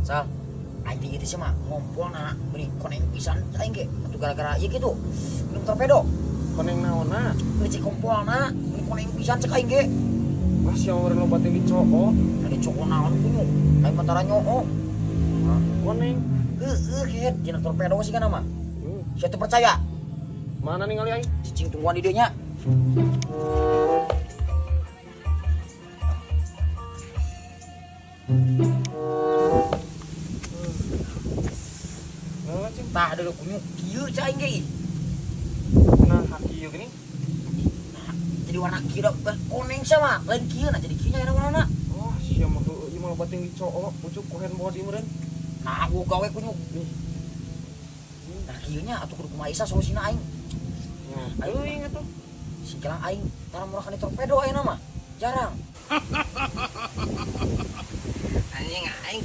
Sal, aing itu sih mah ngumpulna beli koneng pisan aing ge. Atuh gara-gara ieu gitu. Minum torpedo. Koneng naonna? Beli cek kumpulna, beli koneng pisan cek aing ge. Ah sia meureun loba teh dicoko. Ada coko naon kunyu. Aing mah nyoo. Koneng. Ket dina torpedo sih kana mah. Saya tuh percaya. Mana ningali aing? Cicing tungguan di dieu nya. Tah ada kunyu kieu cai aing ge. Nah, haki ieu geuning. Nah, jadi warna kieu da koneng sama, lain kieu nah jadi kieu nya ada warna. Oh, sia mah heueuh ieu mah loba teh dicoko, pucuk ku handbody meureun. Nah, gua gawe kunyu. Nah, kieu nya atuh kudu kumaha isa solusina aing. Nah, teuing atuh. Singkilang aing tara murahkan di torpedo ayeuna mah. Jarang. Anjing aing